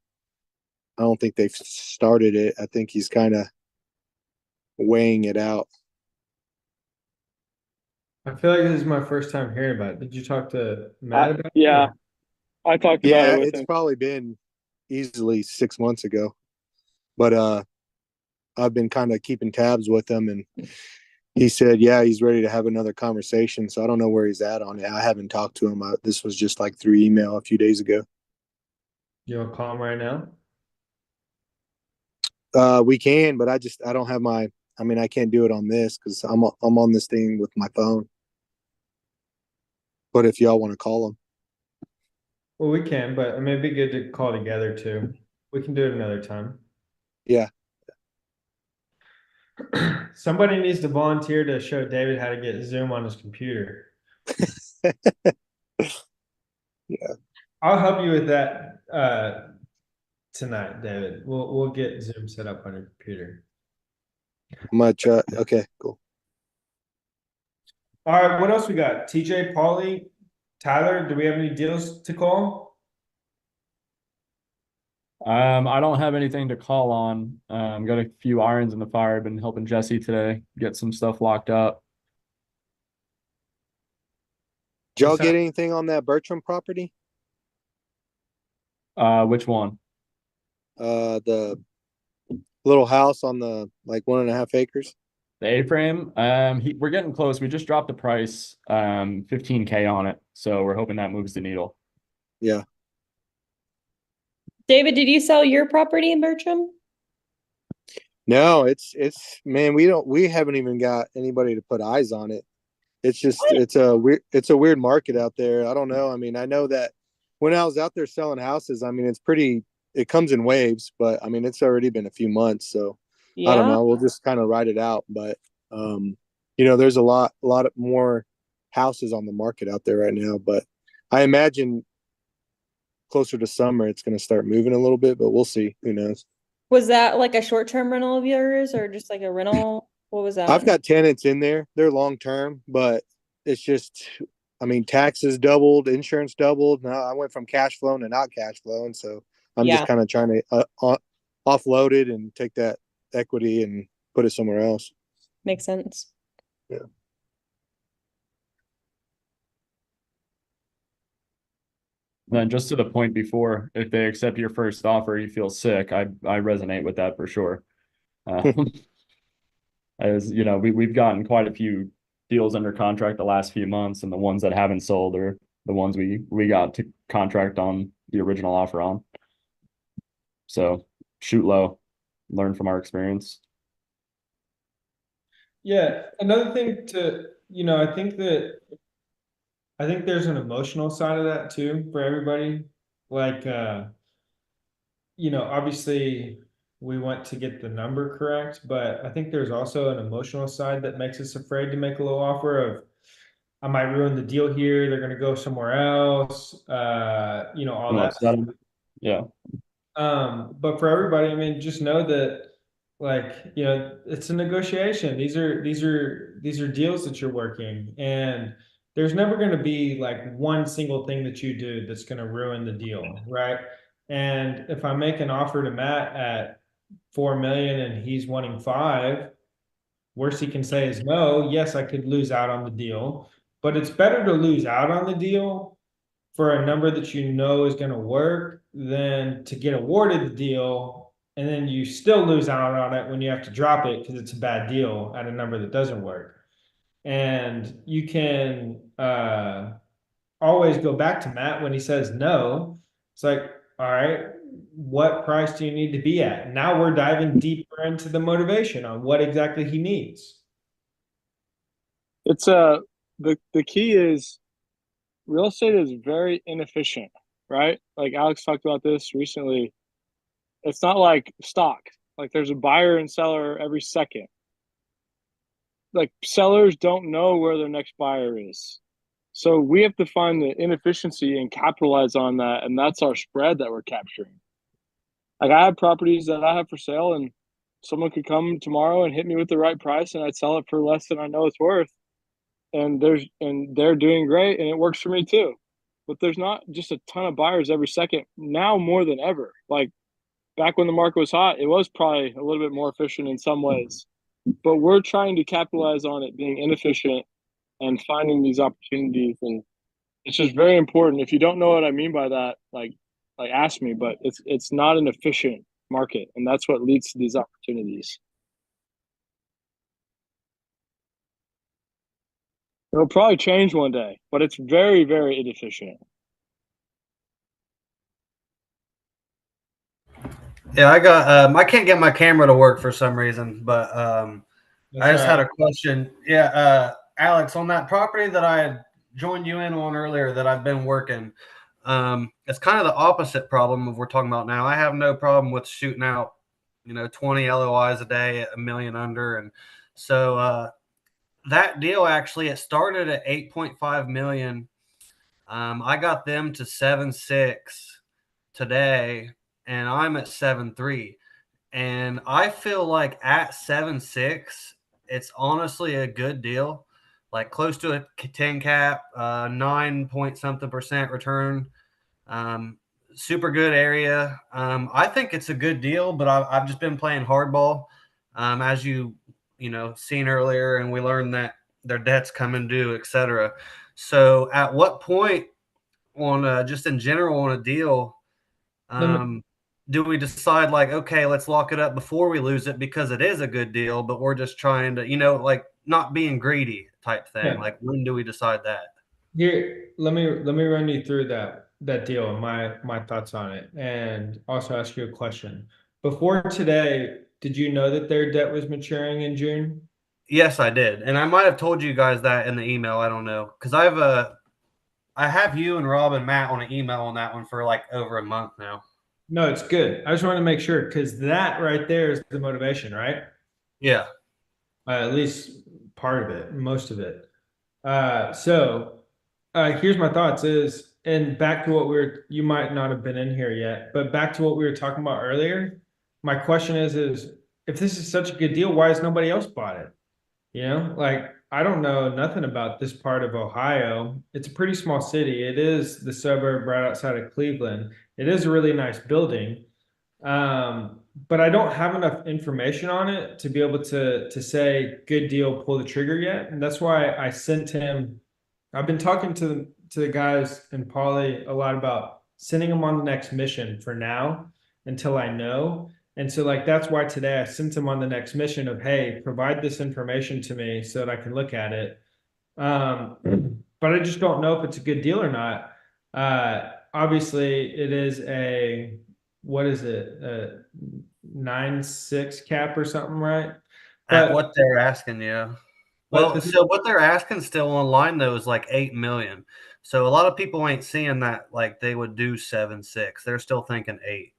I don't think they've started it. I think he's kind of weighing it out. I feel like this is my first time hearing about it. Did you talk to Matt about it? Yeah, I talked about Yeah, it with it's him. probably been easily 6 months ago, but I've been kind of keeping tabs with him, and he said, yeah, he's ready to have another conversation. So I don't know where he's at on it. I haven't talked to him. This was just like through email a few days ago. You want to call him right now? We can, but I don't have my. I mean, I can't do it on this because I'm on this thing with my phone. But if y'all want to call him, Well, we can, but I mean, it'd be good to call together too. We can do it another time. yeah, Somebody needs to volunteer to show David how to get Zoom on his computer. yeah, I'll help you with that tonight, David. We'll get Zoom set up on your computer. much. Okay, cool. All right, what else we got? TJ, Paulie, Tyler, do we have any deals to call? I don't have anything to call on. Got a few irons in the fire. Been helping Jesse today get some stuff locked up. Did y'all What's get that? anything on that Bertram property? Which one? The little house on the like 1.5 acres. The A-frame. We're getting close. We just dropped the price, 15K on it. So we're hoping that moves the needle. Yeah. David, did you sell your property in Bertram? No, it's man, we haven't even got anybody to put eyes on it. It's just it's a weird market out there. I don't know. I mean, I know that when I was out there selling houses, I mean, it comes in waves, but I mean, it's already been a few months, so I don't Yeah. know. We'll just kind of ride it out, but there's a lot of more houses on the market out there right now, but I imagine closer to summer it's going to start moving a little bit, but we'll see. Who knows? Was that like a short-term rental of yours or just like a rental? What was that? I've got tenants in there. They're long term, but it's just, I mean, taxes doubled, insurance doubled. Now I went from cash flowing to not cash flowing, so I'm just Yeah, kind of trying to offload it and take that equity and put it somewhere else. makes sense. Yeah. Then just to the point before, if they accept your first offer, you feel sick. I resonate with that for sure. As you know, we've gotten quite a few deals under contract the last few months, and the ones that haven't sold are the ones we got to contract on the original offer on. So shoot low, learn from our experience. Yeah, another thing I think there's an emotional side of that too for everybody. Like obviously we want to get the number correct, but I think there's also an emotional side that makes us afraid to make a low offer of I might ruin the deal here, they're gonna go somewhere else, all You know, that. it's not, yeah. But for everybody, I mean, just know that like, it's a negotiation. These are deals that you're working, and there's never going to be like one single thing that you do that's going to ruin the deal, right? And if I make an offer to Matt at 4 million and he's wanting 5, worst he can say is no. Yes, I could lose out on the deal, but it's better to lose out on the deal for a number that you know is going to work than to get awarded the deal and then you still lose out on it when you have to drop it because it's a bad deal at a number that doesn't work. And you can always go back to Matt when he says no. It's like, all right, what price do you need to be at? Now we're diving deeper into the motivation on what exactly he needs. It's the key is real estate is very inefficient, right? Like Alex talked about this recently. It's not like stock. Like there's a buyer and seller every second. Like sellers don't know where their next buyer is. So we have to find the inefficiency and capitalize on that. And that's our spread that we're capturing. Like I have properties that I have for sale and someone could come tomorrow and hit me with the right price and I'd sell it for less than I know it's worth. And they're doing great and it works for me too. but there's not just a ton of buyers every second now more than ever. Like back when the market was hot, it was probably a little bit more efficient in some ways, but we're trying to capitalize on it being inefficient and finding these opportunities. And it's just very important. If you don't know what I mean by that, like ask me, but it's not an efficient market, and that's what leads to these opportunities. It'll probably change one day, but it's very, very inefficient. Yeah, I can't get my camera to work for some reason, but I just had a question. Yeah, Alex, on that property that I had joined you in on earlier that I've been working, it's kind of the opposite problem of we're talking about now. I have no problem with shooting out, 20 LOIs a day at $1 million under. And so that deal actually, it started at 8.5 million. I got them to 7.6 today, and I'm at 7.3. And I feel like at 7.6, it's honestly a good deal, like close to a 10 cap, 9 point something percent return. Super good area. I think it's a good deal, but I've just been playing hardball, as seen earlier, and we learned that their debt's coming due, etc. So at what point on just in general on a deal, do we decide like, okay, let's lock it up before we lose it because it is a good deal, but we're just trying to, like not being greedy type thing. Yeah. Like when do we decide that? Here, let me run you through that deal and my thoughts on it, and also ask you a question. Before today, did you know that their debt was maturing in June? Yes, I did. And I might have told you guys that in the email. I don't know. Because I have you and Rob and Matt on an email on that one for like over a month now. No, it's good. I just want to make sure because that right there is the motivation, right? Yeah. At least part of it, most of it. So here's my thoughts is, and back to what you might not have been in here yet, but back to what we were talking about earlier. My question is if this is such a good deal, why has nobody else bought it? Like I don't know nothing about this part of Ohio. It's a pretty small city. It is the suburb right outside of Cleveland. It is a really nice building. But I don't have enough information on it to be able to say good deal, pull the trigger yet. And that's why I sent him. I've been talking to the guys in Poly a lot about sending them on the next mission for now until I know. And so like that's why today I sent him on the next mission of, hey, provide this information to me so that I can look at it. But I just don't know if it's a good deal or not. Obviously it is what is it? 9.6 cap or something, right? At what they're asking, yeah. Well, But so what they're asking still online though is like 8 million. So a lot of people ain't seeing that like they would do 7.6. They're still thinking 8.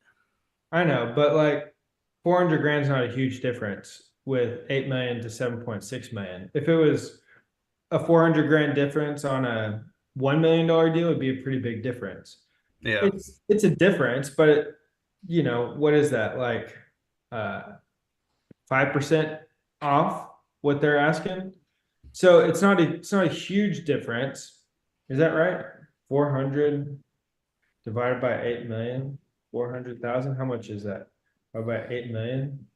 I know, but like 400 grand is not a huge difference with 8 million to 7.6 million. If it was a 400 grand difference on a $1 million deal, it'd be a pretty big difference. Yeah. It's a difference, but what is that like 5% off what they're asking? So it's not a huge difference. Is that right? 400 divided by 8 million, 400,000. How much is that? About 8 million.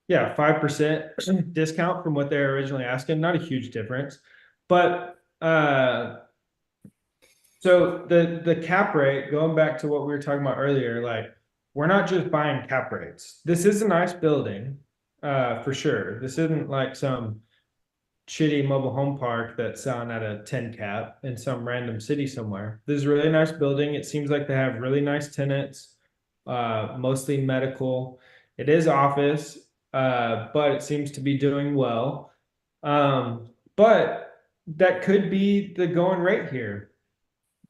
Yeah, 5% discount from what they're originally asking. Not a huge difference. But so the cap rate, going back to what we were talking about earlier, like we're not just buying cap rates. This is a nice building, for sure. This isn't like some shitty mobile home park that's selling at a 10 cap in some random city somewhere. This is a really nice building. It seems like they have really nice tenants, mostly medical. It is office, but it seems to be doing well. But that could be the going rate here.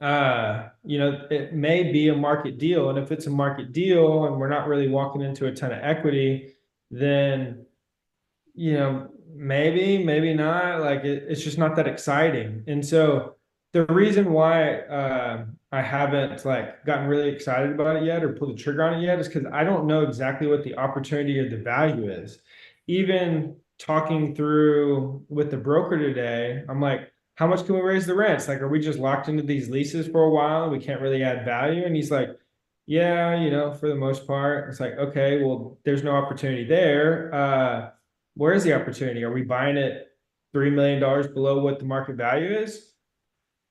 It may be a market deal. And if it's a market deal and we're not really walking into a ton of equity, then maybe not. Like it's just not that exciting. And so the reason why I haven't like gotten really excited about it yet or pulled the trigger on it yet is because I don't know exactly what the opportunity or the value is. Even talking through with the broker today, I'm like, how much can we raise the rents? Like, are we just locked into these leases for a while and we can't really add value? And he's like, yeah, for the most part. It's like, okay, well, there's no opportunity there. Where is the opportunity? Are we buying it $3 million below what the market value is?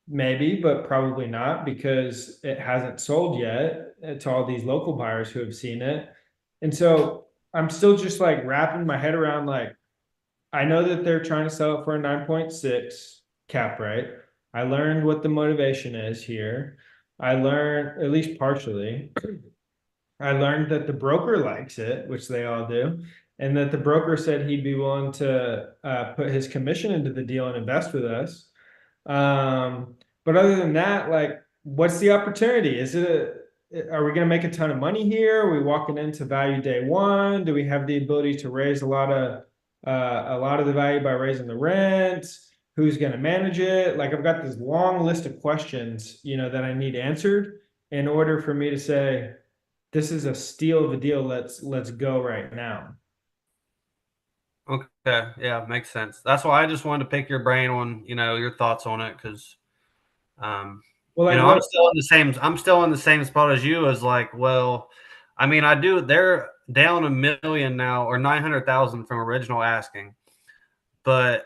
Maybe, but probably not, because it hasn't sold yet to all these local buyers who have seen it. And so I'm still just like wrapping my head around, like, I know that they're trying to sell it for a 9.6 cap rate. I learned what the motivation is here. I learned, at least partially, I learned that the broker likes it, which they all do, and that the broker said he'd be willing to put his commission into the deal and invest with us. But other than that, like, what's the opportunity? Are we going to make a ton of money here? Are we walking into value day one? Do we have the ability to raise a lot of the value by raising the rent? Who's going to manage it? Like, I've got this long list of questions, that I need answered in order for me to say, this is a steal of a deal. Let's go right now. Okay, yeah, makes sense. That's why I just wanted to pick your brain on, your thoughts on it, because Well, like, I'm still in the same spot as you, as like, well, I mean, they're down $1 million now, or 900,000 from original asking, but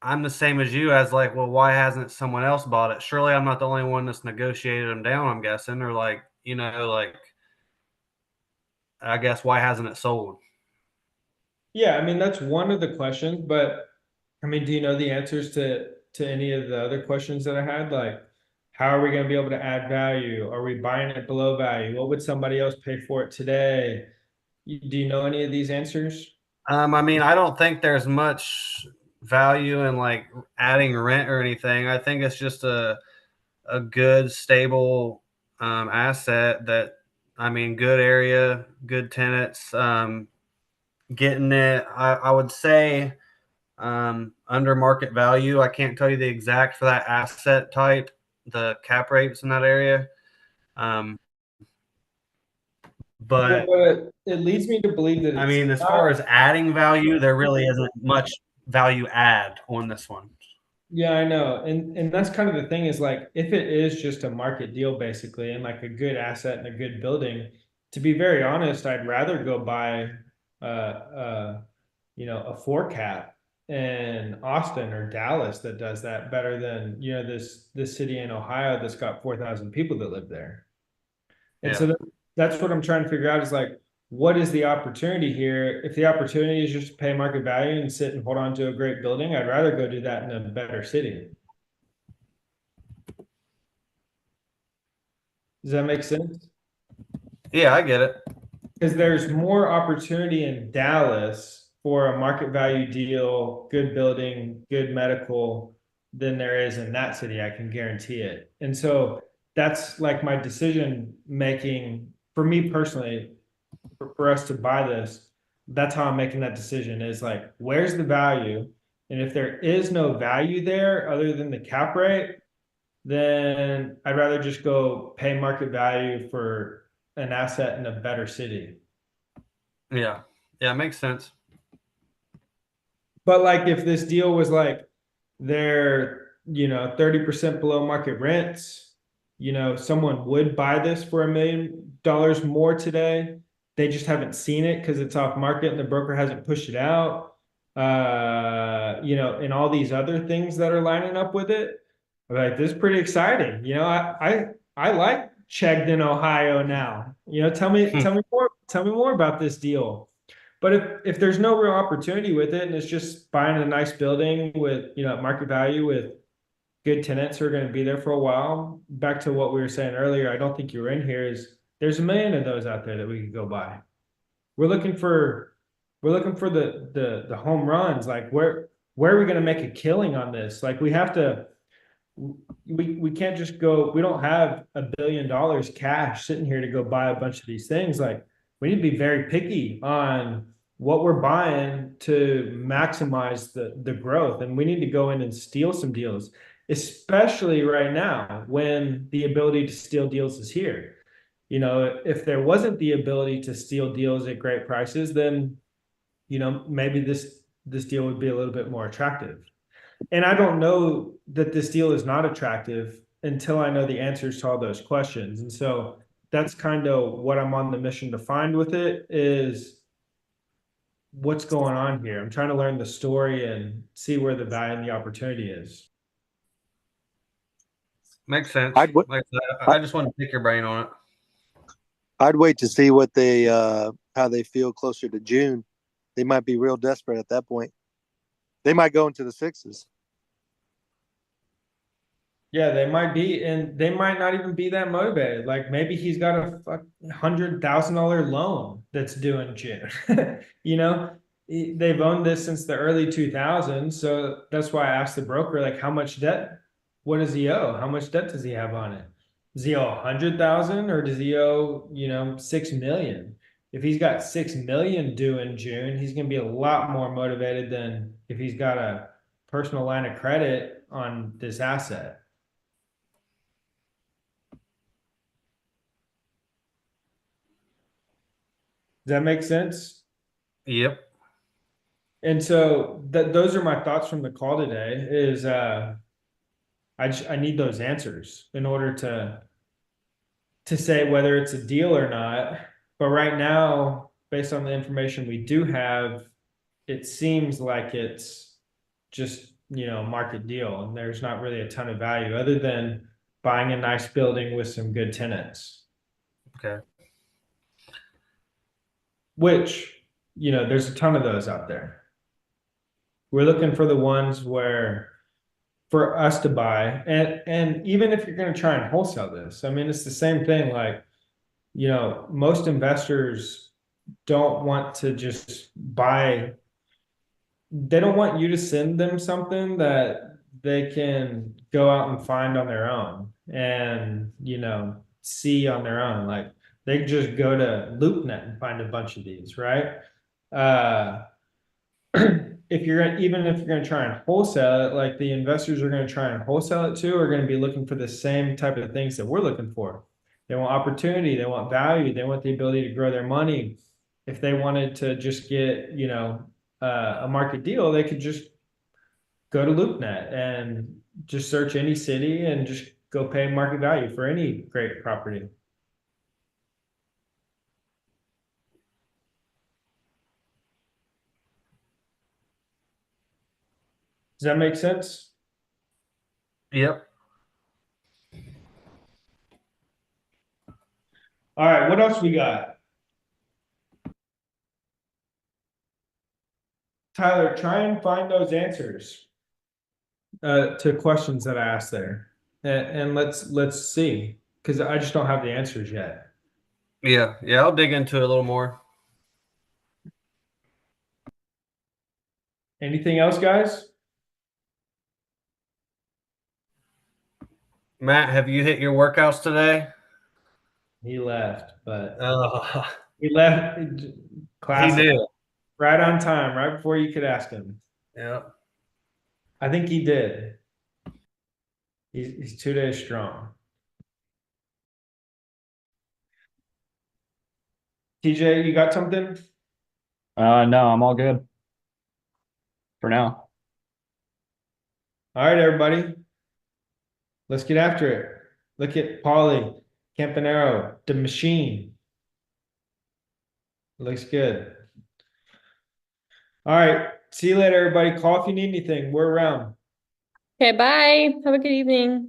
I'm the same as you, as like, well, why hasn't someone else bought it? Surely I'm not the only one that's negotiated them down, I'm guessing, or like, like, I guess, why hasn't it sold? yeah, I mean, that's one of the questions, but I mean, do you know the answers to any of the other questions that I had? Like, how are we going to be able to add value? Are we buying it below value? What would somebody else pay for it today? Do you know any of these answers? I mean, I don't think there's much value in like adding rent or anything. I think it's just a good, stable asset that, I mean, good area, good tenants, getting it, I would say, under market value. I can't tell you the exact for that asset type, the cap rates in that area. But But it leads me to believe that I it's mean, as not. far as adding value, there really isn't much value add on this one. Yeah, I know. And that's kind of the thing, is like, if it is just a market deal basically, and like a good asset and a good building, to be very honest, I'd rather go buy a 4 cap in Austin or Dallas that does that better than, this city in Ohio that's got 4,000 people that live there. And Yeah. so that's what I'm trying to figure out, is like, what is the opportunity here? If the opportunity is just to pay market value and sit and hold on to a great building, I'd rather go do that in a better city. Does that make sense? Yeah, I get it. Because there's more opportunity in Dallas for a market value deal, good building, good medical, than there is in that city. I can guarantee it. And so that's like my decision making for me personally, for us to buy this. That's how I'm making that decision, is like, where's the value? And if there is no value there other than the cap rate, then I'd rather just go pay market value for an asset in a better city. Yeah. Yeah, it makes sense. But like, if this deal was like, they're 30% below market rents, someone would buy this for $1 million more today. They just haven't seen it because it's off market and the broker hasn't pushed it out. And all these other things that are lining up with it. Like, this is pretty exciting. I like Chegdon, Ohio now. Tell me more about this deal. But if there's no real opportunity with it, and it's just buying a nice building with, market value, with good tenants who are going to be there for a while, back to what we were saying earlier, I don't think you were in here, is there's 1 million of those out there that we could go buy. We're looking for the home runs. Like, where are we going to make a killing on this? Like, we can't just go, we don't have $1 billion cash sitting here to go buy a bunch of these things. Like, we need to be very picky on what we're buying to maximize the growth. And we need to go in and steal some deals, especially right now when the ability to steal deals is here. If there wasn't the ability to steal deals at great prices, then maybe this deal would be a little bit more attractive. And I don't know that this deal is not attractive until I know the answers to all those questions. And so that's kind of what I'm on the mission to find with it is what's going on here. I'm trying to learn the story and see where the value and the opportunity is. Makes sense. I'd w- Like I said, I just want to pick your brain on it. I'd wait to see what they how they feel closer to June. They might be real desperate at that point. They might go into the sixes. Yeah, they might be, and they might not even be that motivated. Like maybe he's got a $100,000 loan that's due in June. You know, they've owned this since the early 2000s, so that's why I asked the broker, like, how much debt? What does he owe? How much debt does he have on it? Does he owe 100,000 or does he owe 6 million? If he's got 6 million due in June, he's going to be a lot more motivated than if he's got a personal line of credit on this asset. Does that make sense? Yep. And so those are my thoughts from the call today is I need those answers in order to say whether it's a deal or not. But right now, based on the information we do have, it seems like it's just, market deal and there's not really a ton of value other than buying a nice building with some good tenants. Okay. Which, there's a ton of those out there. We're looking for the ones where for us to buy, and even if you're going to try and wholesale this, I mean, it's the same thing. Like, most investors don't want to just buy. They don't want you to send them something that they can go out and find on their own and, see on their own. Like they just go to LoopNet and find a bunch of these, right? If you're even if you're going to try and wholesale it, like the investors are going to try and wholesale it too, are going to be looking for the same type of things that we're looking for. They want opportunity, they want value, they want the ability to grow their money. If they wanted to just get, a market deal, they could just go to LoopNet and just search any city and just go pay market value for any great property. Does that make sense? Yep. All right, what else we got? Tyler, try and find those answers to questions that I asked there, and let's see, because I just don't have the answers yet. Yeah. Yeah. I'll dig into it a little more. Anything else, guys? Matt, have you hit your workouts today? He left, but Oh, he left he class did. right on time, right before you could ask him. Yeah. I think he did. He's 2 days strong. TJ, you got something? No, I'm all good for now. All right, everybody. Let's get after it. Look at Paulie, Campanero, the machine. Looks good. All right. See you later, everybody. Call if you need anything. We're around. Okay, bye. Have a good evening.